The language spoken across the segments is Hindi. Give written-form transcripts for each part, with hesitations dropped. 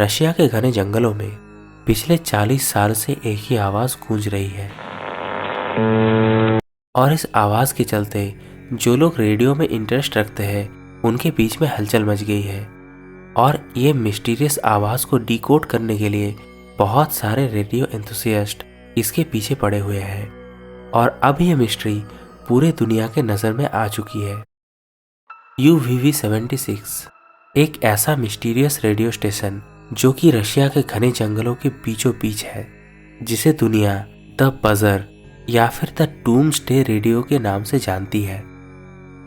रशिया के घने जंगलों में पिछले 40 साल से एक ही आवाज गूंज रही है और इस आवाज के चलते जो लोग रेडियो में इंटरेस्ट रखते हैं उनके बीच में हलचल मच गई है। और ये मिस्टीरियस आवाज को डिकोड करने के लिए बहुत सारे रेडियो एंथुसियास्ट इसके पीछे पड़े हुए हैं और अब ये मिस्ट्री पूरे दुनिया के नज़र में आ चुकी है। UVV76 एक ऐसा मिस्टीरियस रेडियो स्टेशन जो कि रशिया के घने जंगलों के बीचों बीच है, जिसे दुनिया द बजर या फिर द डूम्सडे रेडियो के नाम से जानती है।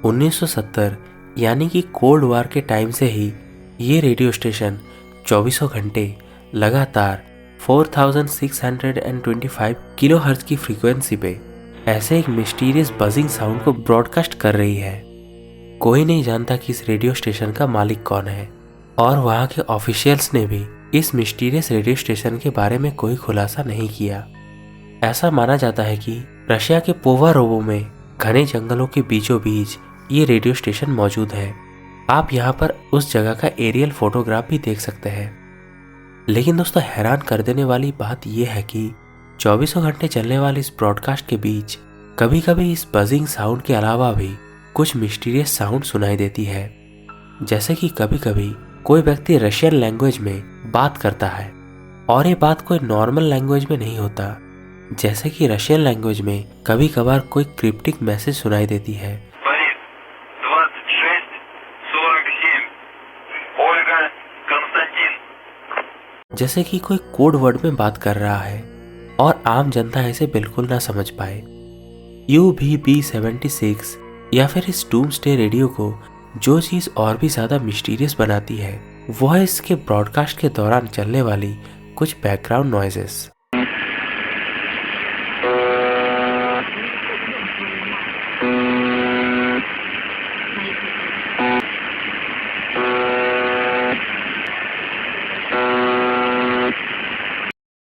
1970 यानी कि कोल्ड वॉर के टाइम से ही ये रेडियो स्टेशन 24 घंटे लगातार 4625 किलोहर्ट्ज़ की फ्रीक्वेंसी पे ऐसे एक मिस्टीरियस बजिंग साउंड को ब्रॉडकास्ट कर रही है। कोई नहीं जानता कि इस रेडियो स्टेशन का मालिक कौन है और वहाँ के ऑफिशियल्स ने भी इस मिस्टीरियस रेडियो स्टेशन के बारे में कोई खुलासा नहीं किया। ऐसा माना जाता है कि रशिया के पोवारोवो में घने जंगलों के बीचों बीच ये रेडियो स्टेशन मौजूद है। आप यहाँ पर उस जगह का एरियल फोटोग्राफ भी देख सकते हैं। लेकिन दोस्तों, हैरान कर देने वाली बात यह है कि 24 घंटे चलने वाले इस ब्रॉडकास्ट के बीच कभी कभी इस बजिंग साउंड के अलावा भी कुछ मिस्टीरियस साउंड सुनाई देती है। जैसे कि कभी कभी कोई व्यक्ति रशियन लैंग्वेज में बात करता है और ये बात कोई नॉर्मल लैंग्वेज में नहीं होता। जैसे कि रशियन लैंग्वेज में कभी कभार कोई क्रिप्टिक मैसेज सुनाई देती है, जैसे कि कोई कोड वर्ड में बात कर रहा है और आम जनता इसे बिल्कुल ना समझ पाए। UVB76 या फिर इस डूम्सडे रेडियो को जो चीज़ और भी ज़्यादा मिस्टीरियस बनाती है वो है इसके ब्रॉडकास्ट के दौरान चलने वाली कुछ बैकग्राउंड नॉइजेस।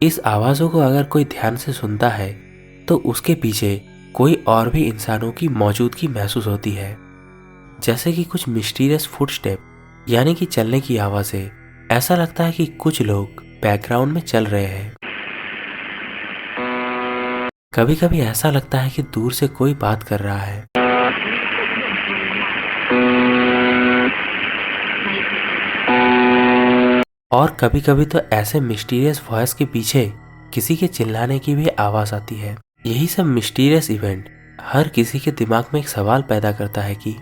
इस आवाज़ों को अगर कोई ध्यान से सुनता है तो उसके पीछे कोई और भी इंसानों की मौजूदगी महसूस होती है। जैसे कि कुछ मिस्टीरियस फुटस्टेप यानी कि चलने की आवाज़ें। ऐसा लगता है कि कुछ लोग बैकग्राउंड में चल रहे हैं। कभी कभी ऐसा लगता है कि दूर से कोई बात कर रहा है। और कभी कभी तो ऐसे मिस्टीरियस वॉइस के पीछे किसी के चिल्लाने की भी आवाज़ आती है। यही सब मिस्टीरियस इवेंट हर किसी के दिमाग में एक सवाल पैदा करता है कि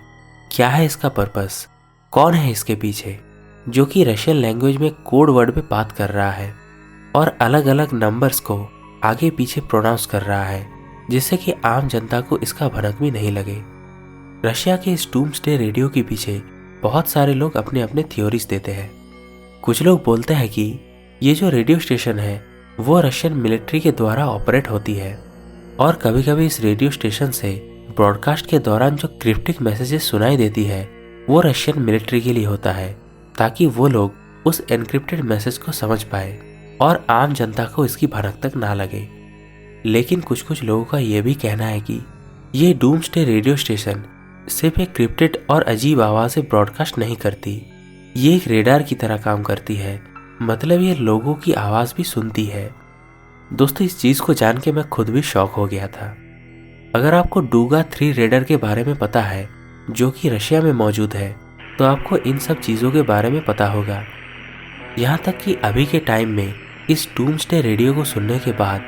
क्या है इसका पर्पस, कौन है इसके पीछे, जो कि रशियन लैंग्वेज में कोड वर्ड में बात कर रहा है और अलग अलग नंबर्स को आगे पीछे प्रोनाउंस कर रहा है, जिससे कि आम जनता को इसका भनक भी नहीं लगे। रशिया के इस डूम्सडे रेडियो के पीछे बहुत सारे लोग अपने अपने थ्योरीज देते हैं। कुछ लोग बोलते हैं कि ये जो रेडियो स्टेशन है वो रशियन मिलिट्री के द्वारा ऑपरेट होती है और कभी कभी इस रेडियो स्टेशन से ब्रॉडकास्ट के दौरान जो क्रिप्टिक मैसेजेस सुनाई देती है वो रशियन मिलिट्री के लिए होता है, ताकि वो लोग उस एनक्रिप्टेड मैसेज को समझ पाए और आम जनता को इसकी भनक तक ना लगे। लेकिन कुछ कुछ लोगों का ये भी कहना है कि ये डूम्सडे रेडियो स्टेशन सिर्फ एक क्रिप्टेड और अजीब आवाज़ें ब्रॉडकास्ट नहीं करती, ये एक रेडार की तरह काम करती है। मतलब ये लोगों की आवाज़ भी सुनती है। दोस्तों, इस चीज़ को जान के मैं खुद भी शॉक हो गया था। अगर आपको डूगा 3 रेडार के बारे में पता है जो कि रशिया में मौजूद है तो आपको इन सब चीज़ों के बारे में पता होगा। यहाँ तक कि अभी के टाइम में इस डूम्सडे रेडियो को सुनने के बाद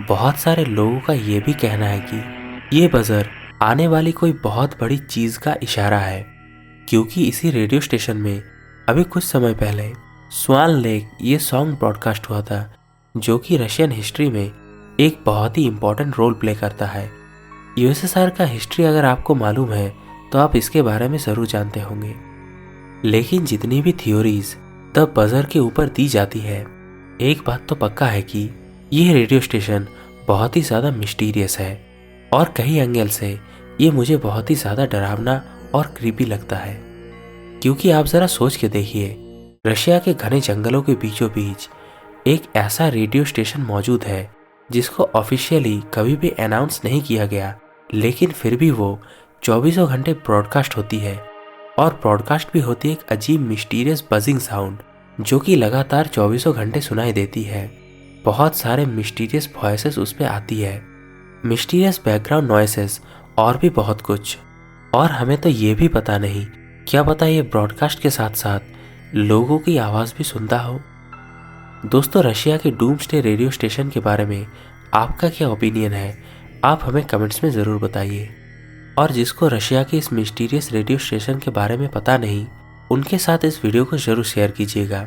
बहुत सारे लोगों का ये भी कहना है कि ये बजर आने वाली कोई बहुत बड़ी चीज़ का इशारा है, क्योंकि इसी रेडियो स्टेशन में अभी कुछ समय पहले स्वान लेक ये सॉन्ग ब्रॉडकास्ट हुआ था, जो कि रशियन हिस्ट्री में एक बहुत ही इम्पोर्टेंट रोल प्ले करता है। USSR का हिस्ट्री अगर आपको मालूम है तो आप इसके बारे में ज़रूर जानते होंगे। लेकिन जितनी भी थ्योरीज द बजर के ऊपर दी जाती है, एक बात तो पक्का है कि यह रेडियो स्टेशन बहुत ही ज़्यादा मिस्टीरियस है और कई एंगल से ये मुझे बहुत ही ज़्यादा डरावना और क्रीपी लगता है। क्योंकि आप ज़रा सोच के देखिए, रशिया के घने जंगलों के बीचों बीच एक ऐसा रेडियो स्टेशन मौजूद है जिसको ऑफिशियली कभी भी अनाउंस नहीं किया गया, लेकिन फिर भी वो 24 घंटे ब्रॉडकास्ट होती है और ब्रॉडकास्ट भी होती है एक अजीब मिस्टीरियस बजिंग साउंड, जो कि लगातार 24 घंटे सुनाई देती है। बहुत सारे मिस्टीरियस वॉइसेस उस पे आती है, मिस्टीरियस बैकग्राउंड नॉइसेस और भी बहुत कुछ। और हमें तो ये भी पता नहीं, क्या पता ये ब्रॉडकास्ट के साथ साथ लोगों की आवाज़ भी सुनता हो। दोस्तों, रशिया के डूम्सडे रेडियो स्टेशन के बारे में आपका क्या ओपिनियन है, आप हमें कमेंट्स में ज़रूर बताइए। और जिसको रशिया के इस मिस्टीरियस रेडियो स्टेशन के बारे में पता नहीं, उनके साथ इस वीडियो को ज़रूर शेयर कीजिएगा।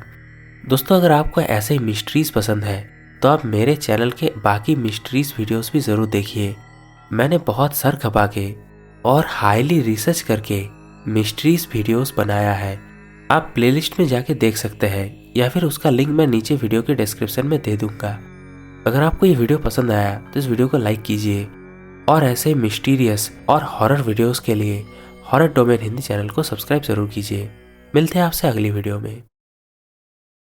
दोस्तों, अगर आपको ऐसे ही मिस्ट्रीज़ पसंद है तो आप मेरे चैनल के बाकी मिस्ट्रीज़ वीडियोस भी ज़रूर देखिए। मैंने बहुत सर खपा के और हाईली रिसर्च करके मिस्ट्रीज़ वीडियोस बनाया है। आप प्लेलिस्ट में जाके देख सकते हैं या फिर उसका लिंक मैं नीचे वीडियो के डिस्क्रिप्शन में दे दूंगा। अगर आपको ये वीडियो पसंद आया तो इस वीडियो को लाइक कीजिए और ऐसे मिस्टीरियस और हॉरर वीडियोस के लिए हॉरर डोमेन हिंदी चैनल को सब्सक्राइब ज़रूर कीजिए। मिलते हैं आपसे अगली वीडियो में।